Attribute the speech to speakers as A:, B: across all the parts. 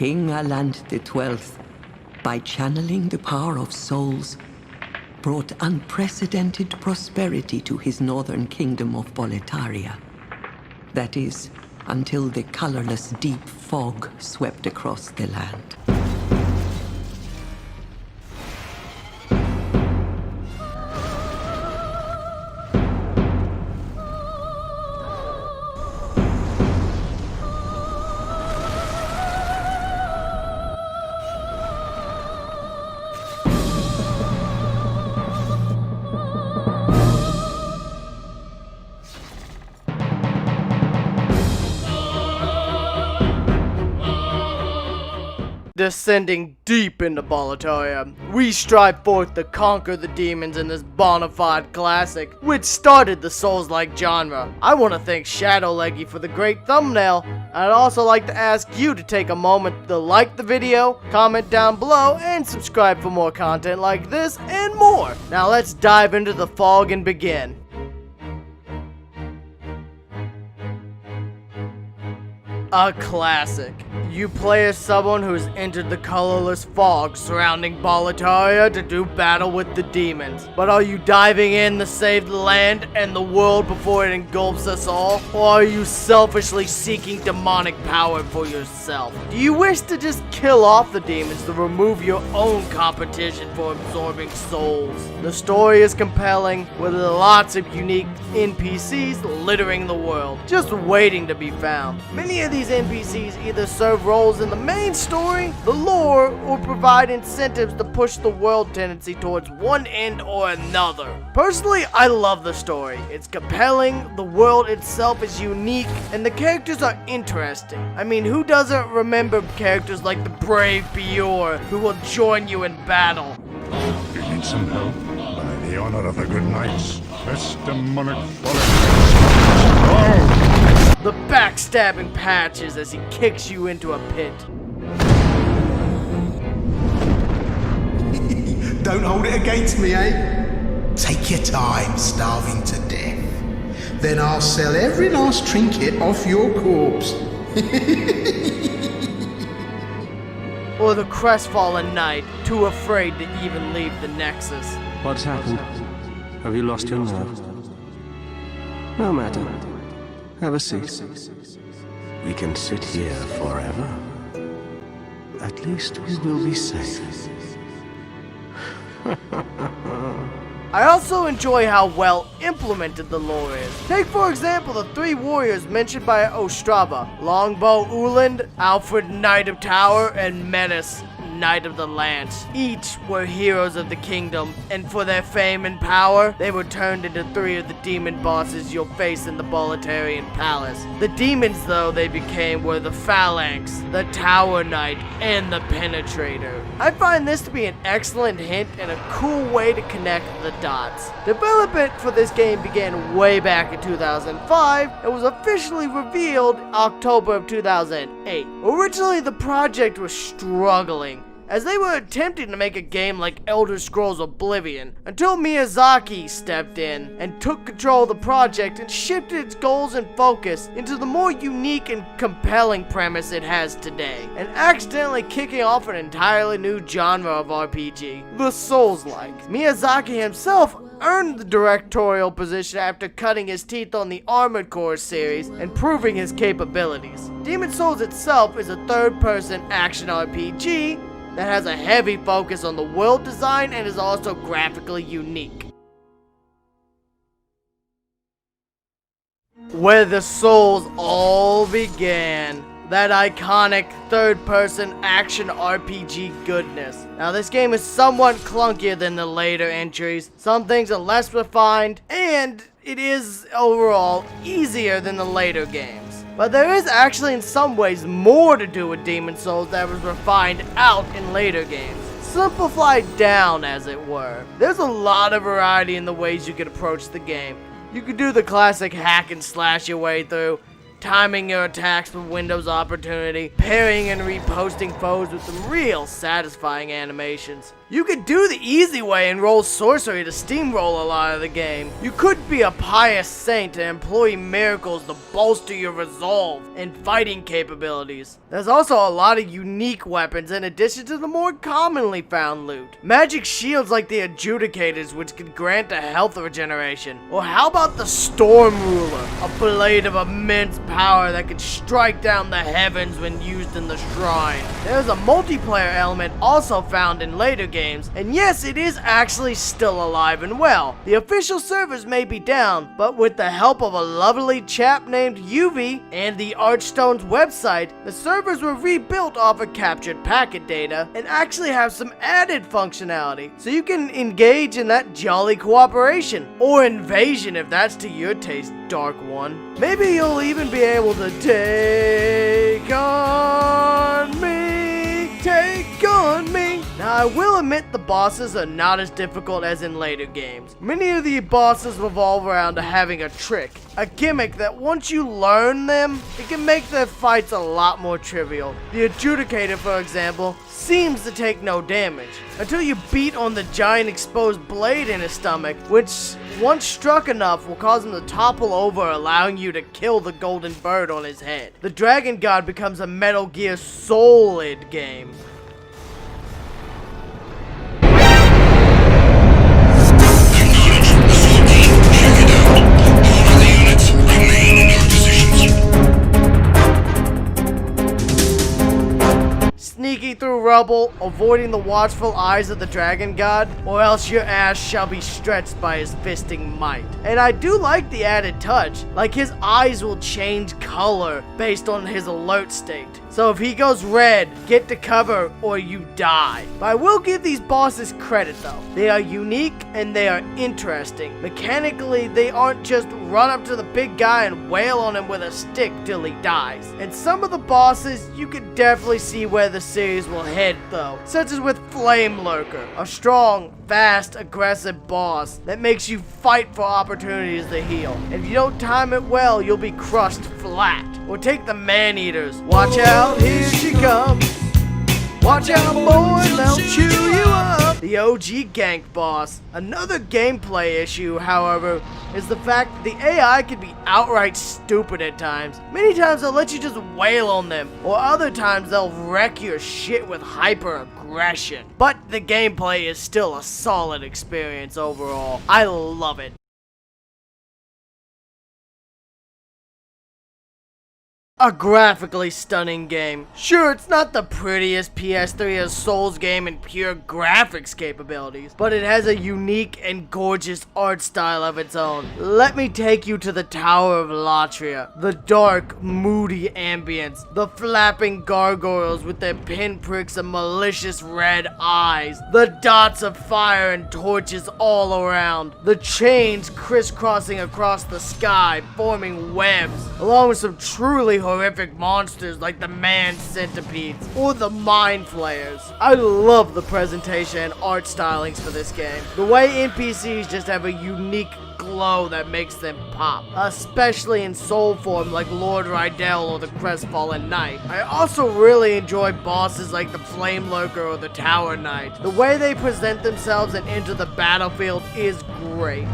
A: King Aland XII, by channeling the power of souls, brought unprecedented prosperity to his northern kingdom of Boletaria. That is, until the colorless deep fog swept across the land.
B: Descending deep into Boletaria, we strive forth to conquer the demons in this bona fide classic, which started the Souls-like genre. I want to thank Shadowleggy for the great thumbnail. I'd also like to ask you to take a moment to like the video, comment down below, and subscribe for more content like this and more. Now let's dive into the fog and begin. A classic. You play as someone who's entered the colorless fog surrounding Boletaria to do battle with the demons. But are you diving in to save the land and the world before it engulfs us all? Or are you selfishly seeking demonic power for yourself? Do you wish to just kill off the demons to remove your own competition for absorbing souls? The story is compelling, with lots of unique NPCs littering the world, just waiting to be found. Many of these NPCs either serve roles in the main story, the lore, or provide incentives to push the world tendency towards one end or another. Personally, I love the story. It's compelling, the world itself is unique, and the characters are interesting. I mean, who doesn't remember characters like the brave Bior, who will join you in battle?
C: You need some help? By the honor of the good knights, this demonic forest.
B: The backstabbing Patches as he kicks you into a pit.
D: Don't hold it against me, eh? Take your time, starving to death. Then I'll sell every last trinket off your corpse.
B: Or the crestfallen knight, too afraid to even leave the Nexus.
E: What's happened? Have you lost your nerve? No matter. Have a seat. We can sit here forever. At least we will be safe.
B: I also enjoy how well implemented the lore is. Take for example the three warriors mentioned by Ostrava: Longbow Uland, Alfred Knight of Tower, and Menace Knight of the Lance. Each were heroes of the kingdom, and for their fame and power, they were turned into three of the demon bosses you'll face in the Boletarian Palace. The demons, though, they became were the Phalanx, the Tower Knight, and the Penetrator. I find this to be an excellent hint and a cool way to connect the dots. Development for this game began way back in 2005 and was officially revealed October of 2008. Originally, the project was struggling, as they were attempting to make a game like Elder Scrolls Oblivion, until Miyazaki stepped in and took control of the project and shifted its goals and focus into the more unique and compelling premise it has today, and accidentally kicking off an entirely new genre of RPG, the Souls-like. Miyazaki himself earned the directorial position after cutting his teeth on the Armored Core series and proving his capabilities. Demon's Souls itself is a third-person action RPG that has a heavy focus on the world design and is also graphically unique. Where the Souls all began. That iconic third-person action RPG goodness. Now this game is somewhat clunkier than the later entries. Some things are less refined, and it is overall easier than the later games. But there is actually in some ways more to do with Demon's Souls that was refined out in later games. Simplified down, as it were. There's a lot of variety in the ways you can approach the game. You could do the classic hack and slash your way through. timing your attacks with Windows opportunity, parrying and reposting foes with some real satisfying animations. You could do the easy way and roll sorcery to steamroll a lot of the game. You could be a pious saint and employ miracles to bolster your resolve and fighting capabilities. There's also a lot of unique weapons in addition to the more commonly found loot. Magic shields like the Adjudicators, which can grant a health regeneration. Or how about the Storm Ruler, a blade of immense power that can strike down the heavens when used in the shrine. There's a multiplayer element also found in later games, and yes, it is actually still alive and well. The official servers may be down, but with the help of a lovely chap named UV and the Archstone's website, the servers were rebuilt off of captured packet data and actually have some added functionality, so you can engage in that jolly cooperation, or invasion if that's to your taste, Dark One. Maybe you'll even be able to take on me, take on me. Now I will admit the bosses are not as difficult as in later games. Many of the bosses revolve around having a trick, a gimmick that once you learn them, it can make their fights a lot more trivial. The Adjudicator, for example, seems to take no damage, until you beat on the giant exposed blade in his stomach, which once struck enough will cause him to topple over, allowing you to kill the golden bird on his head. The Dragon God becomes a Metal Gear Solid game. Sneaking through rubble, avoiding the watchful eyes of the Dragon God, or else your ass shall be stretched by his fisting might. And I do like the added touch, like his eyes will change color based on his alert state. So if he goes red, get to cover or you die. But I will give these bosses credit though. They are unique and they are interesting. Mechanically, they aren't just run up to the big guy and wail on him with a stick till he dies. And some of the bosses, you can definitely see where the series will head though. Such as with Flame Lurker, a strong, fast, aggressive boss that makes you fight for opportunities to heal. And if you don't time it well, you'll be crushed flat. Or take the Man-Eaters. Watch out, here she comes. Watch out, boys, they'll chew you up. The OG gank boss. Another gameplay issue, however, is the fact that the AI can be outright stupid at times. Many times they'll let you just wail on them, or other times they'll wreck your shit with hyper-aggression. But the gameplay is still a solid experience overall. I love it. A graphically stunning game. Sure, it's not the prettiest PS3 or Souls game in pure graphics capabilities, but it has a unique and gorgeous art style of its own. Let me take you to the Tower of Latria. The dark, moody ambience, the flapping gargoyles with their pinpricks of malicious red eyes, the dots of fire and torches all around, the chains crisscrossing across the sky, forming webs, along with some truly horrific monsters like the man centipedes or the mind flayers. I love the presentation and art stylings for this game. The way NPCs just have a unique glow that makes them pop, especially in soul form like Lord Rydell or the Crestfallen Knight. I also really enjoy bosses like the Flame Lurker or the Tower Knight. The way they present themselves and enter the battlefield is great.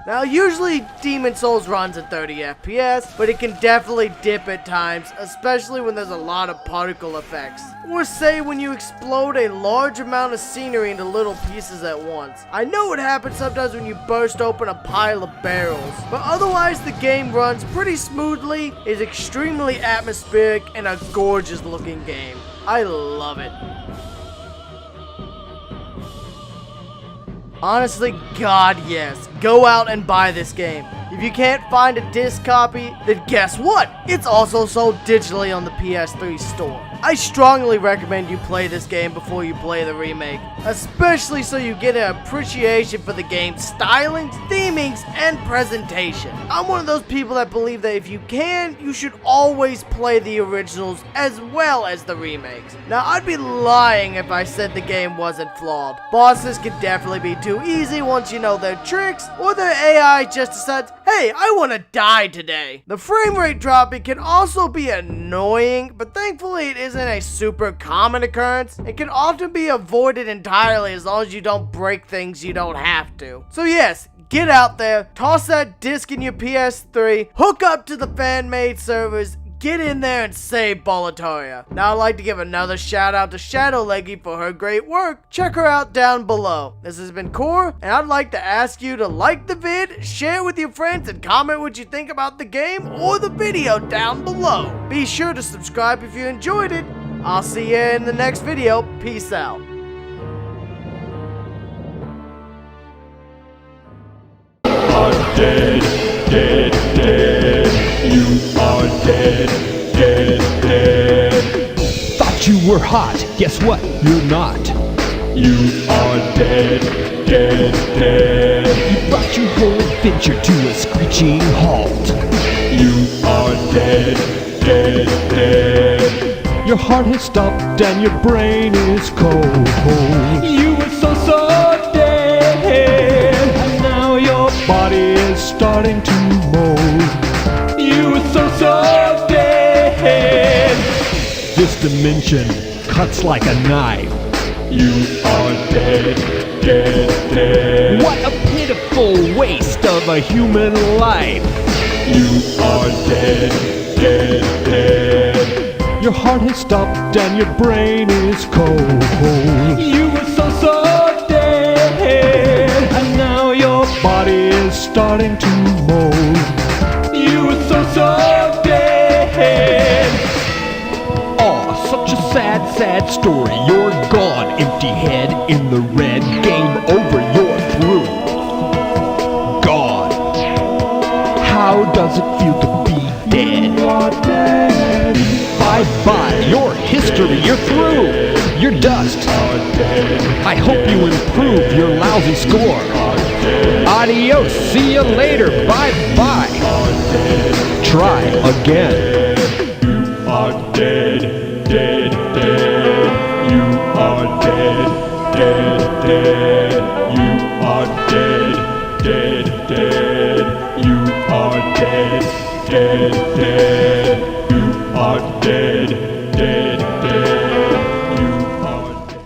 B: Now, usually Demon Souls runs at 30 FPS, but it can definitely dip at times, especially when there's a lot of particle effects. Or say when you explode a large amount of scenery into little pieces at once. I know it happens sometimes when you burst open a pile of barrels, but otherwise the game runs pretty smoothly, is extremely atmospheric, and a gorgeous looking game. I love it. Honestly, God yes. Go out and buy this game. If you can't find a disc copy, then guess what? It's also sold digitally on the PS3 store. I strongly recommend you play this game before you play the remake. especially so you get an appreciation for the game's stylings, themings, and presentation. I'm one of those people that believe that if you can, you should always play the originals as well as the remakes. Now, I'd be lying if I said the game wasn't flawed. Bosses can definitely be too easy once you know their tricks, or their AI just decides, hey, I want to die today. The frame rate dropping can also be annoying, but thankfully it isn't a super common occurrence. It can often be avoided entirely as long as you don't break things you don't have to. So yes, get out there, toss that disc in your PS3, hook up to the fan-made servers, get in there and save Boletaria. Now I'd like to give another shout out to Shadowleggy for her great work. Check her out down below. This has been Core, and I'd like to ask you to like the vid, share with your friends, and comment what you think about the game or the video down below. Be sure to subscribe if you enjoyed it. I'll see you in the next video. Peace out.
F: Dead, dead, dead. You are dead, dead, dead.
G: Thought you were hot, guess what? You're not.
F: You are dead, dead, dead.
G: You brought your whole adventure to a screeching halt.
F: You are dead, dead, dead.
G: Your heart has stopped and your brain is cold. You were so dead, and now your body is starting to mold. You were so dead. This dimension cuts like a knife.
F: You are dead, dead, dead.
G: What a pitiful waste of a human life.
F: You are dead, dead, dead.
G: Your heart has stopped and your brain is cold. You were so dead, and now your body is starting to mold. You were so dead. Aw, such a sad, sad story. You're gone, empty head in the red. Game over, you're through. Gone. How does it feel to be dead? Bye-bye, your history, you're through. You're dust. I hope you improve your lousy score. Adios, see you later, bye-bye. Try again.
F: You are dead, dead, dead. You are dead, dead, dead. You are dead, dead, dead. You are dead, dead, dead. You are dead, dead, dead.